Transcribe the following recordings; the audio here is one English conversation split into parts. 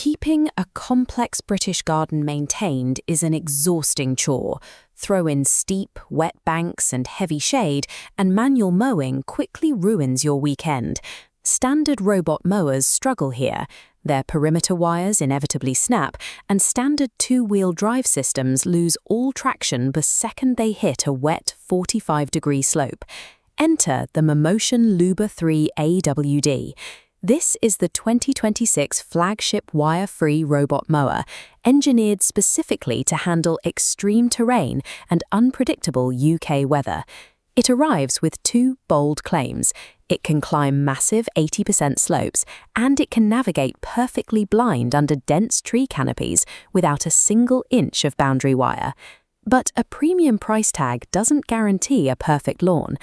Keeping a complex British garden maintained is an exhausting chore. Throw in steep, wet banks and heavy shade, and manual mowing quickly ruins your weekend. Standard robot mowers struggle here. Their perimeter wires inevitably snap, and standard two-wheel drive systems lose all traction the second they hit a wet 45-degree slope. Enter the Mammotion Luba 3 AWD. This is the 2026 flagship wire-free robot mower, engineered specifically to handle extreme terrain and unpredictable UK weather. It arrives with two bold claims. It can climb massive 80% slopes, and it can navigate perfectly blind under dense tree canopies without a single inch of boundary wire. But a premium price tag doesn't guarantee a perfect lawn.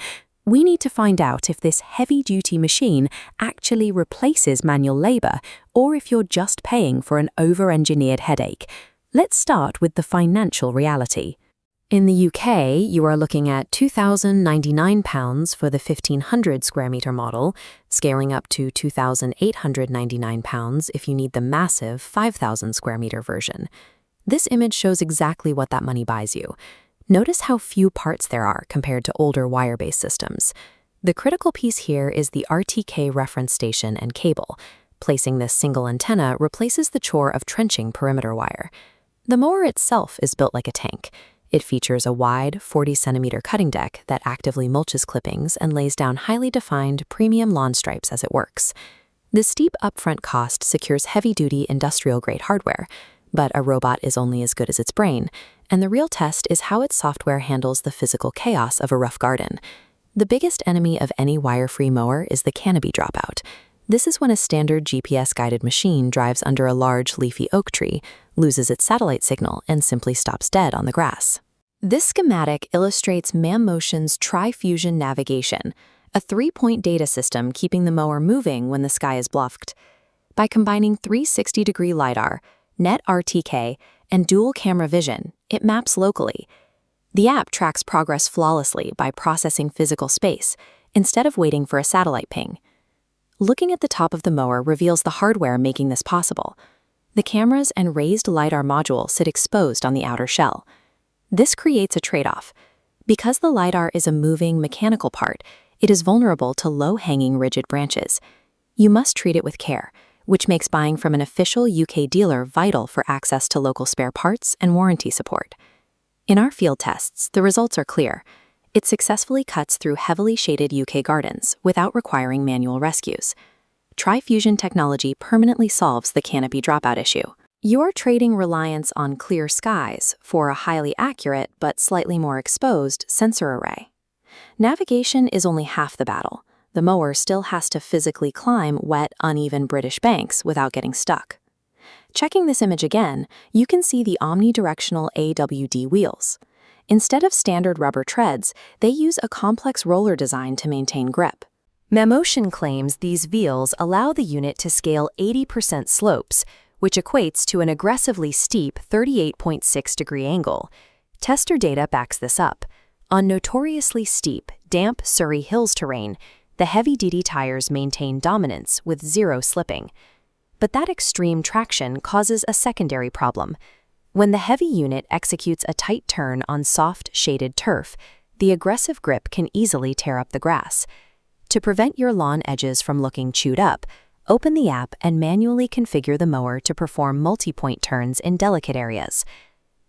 We need to find out if this heavy-duty machine actually replaces manual labor, or if you're just paying for an over-engineered headache. Let's start with the financial reality. In the UK, you are looking at £2,099 for the 1,500 square meter model, scaling up to £2,899 if you need the massive 5,000 square meter version. This image shows exactly what that money buys you. Notice how few parts there are compared to older wire-based systems. The critical piece here is the RTK reference station and cable. Placing this single antenna replaces the chore of trenching perimeter wire. The mower itself is built like a tank. It features a wide 40-centimeter cutting deck that actively mulches clippings and lays down highly defined premium lawn stripes as it works. The steep upfront cost secures heavy-duty industrial-grade hardware, but a robot is only as good as its brain, and the real test is how its software handles the physical chaos of a rough garden. The biggest enemy of any wire-free mower is the canopy dropout. This is when a standard GPS-guided machine drives under a large leafy oak tree, loses its satellite signal, and simply stops dead on the grass. This schematic illustrates Mammotion's Tri-Fusion navigation, a three-point data system keeping the mower moving when the sky is blocked. By combining 360-degree LiDAR, net RTK, and dual camera vision, it maps locally. The app tracks progress flawlessly by processing physical space, instead of waiting for a satellite ping. Looking at the top of the mower reveals the hardware making this possible. The cameras and raised LiDAR module sit exposed on the outer shell. This creates a trade-off. Because the LiDAR is a moving, mechanical part, it is vulnerable to low-hanging rigid branches. You must treat it with care, which makes buying from an official UK dealer vital for access to local spare parts and warranty support. In our field tests, the results are clear. It successfully cuts through heavily shaded UK gardens without requiring manual rescues. Tri-Fusion technology permanently solves the canopy dropout issue. You're trading reliance on clear skies for a highly accurate but slightly more exposed sensor array. Navigation is only half the battle. The mower still has to physically climb wet, uneven British banks without getting stuck. Checking this image again, you can see the omnidirectional AWD wheels. Instead of standard rubber treads, they use a complex roller design to maintain grip. Mammotion claims these wheels allow the unit to scale 80% slopes, which equates to an aggressively steep 38.6-degree angle. Tester data backs this up. On notoriously steep, damp Surrey Hills terrain, the heavy-duty tires maintain dominance with zero slipping. But that extreme traction causes a secondary problem. When the heavy unit executes a tight turn on soft, shaded turf, the aggressive grip can easily tear up the grass. To prevent your lawn edges from looking chewed up, open the app and manually configure the mower to perform multi-point turns in delicate areas.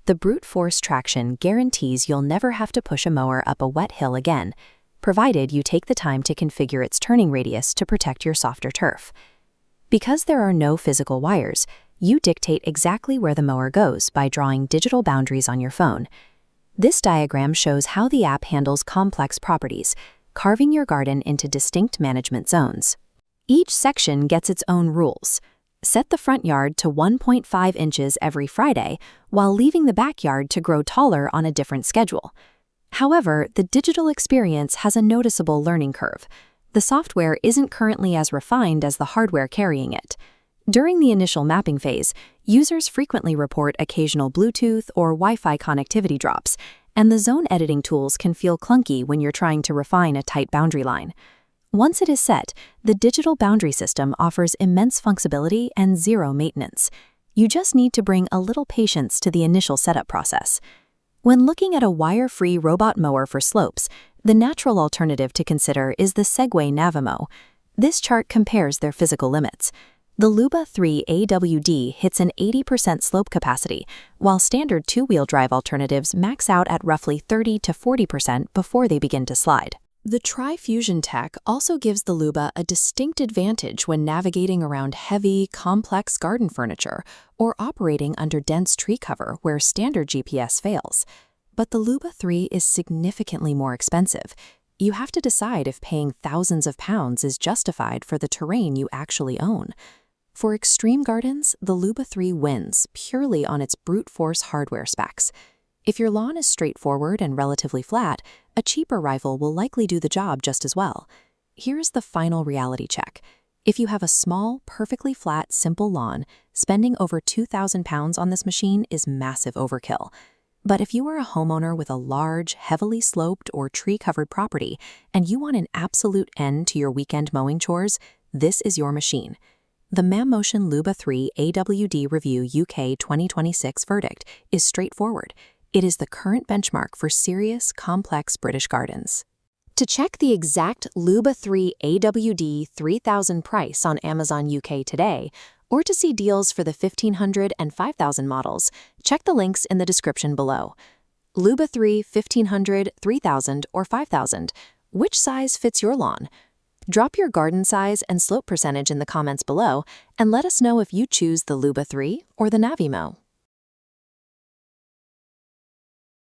The brute force traction guarantees you'll never have to push a mower up a wet hill again, provided you take the time to configure its turning radius to protect your softer turf. Because there are no physical wires, you dictate exactly where the mower goes by drawing digital boundaries on your phone. This diagram shows how the app handles complex properties, carving your garden into distinct management zones. Each section gets its own rules. Set the front yard to 1.5 inches every Friday, while leaving the backyard to grow taller on a different schedule. However, the digital experience has a noticeable learning curve. The software isn't currently as refined as the hardware carrying it. During the initial mapping phase, users frequently report occasional Bluetooth or Wi-Fi connectivity drops, and the zone editing tools can feel clunky when you're trying to refine a tight boundary line. Once it is set, the digital boundary system offers immense flexibility and zero maintenance. You just need to bring a little patience to the initial setup process. When looking at a wire-free robot mower for slopes, the natural alternative to consider is the Segway Navimo. This chart compares their physical limits. The Luba 3 AWD hits an 80% slope capacity, while standard two-wheel drive alternatives max out at roughly 30 to 40% before they begin to slide. The Tri-Fusion tech also gives the Luba a distinct advantage when navigating around heavy, complex garden furniture or operating under dense tree cover where standard GPS fails. But the Luba 3 is significantly more expensive. You have to decide if paying thousands of pounds is justified for the terrain you actually own. For extreme gardens, the Luba 3 wins purely on its brute force hardware specs. If your lawn is straightforward and relatively flat, a cheaper rival will likely do the job just as well. Here's the final reality check. If you have a small, perfectly flat, simple lawn, spending over 2,000 pounds on this machine is massive overkill. But if you are a homeowner with a large, heavily sloped or tree-covered property, and you want an absolute end to your weekend mowing chores, this is your machine. The Mammotion Luba 3 AWD Review UK 2026 verdict is straightforward. It is the current benchmark for serious, complex British gardens. To check the exact Luba 3 AWD 3000 price on Amazon UK today, or to see deals for the 1500 and 5000 models, check the links in the description below. Luba 3, 1500, 3000, or 5000. Which size fits your lawn? Drop your garden size and slope percentage in the comments below, and let us know if you choose the Luba 3 or the Navimo.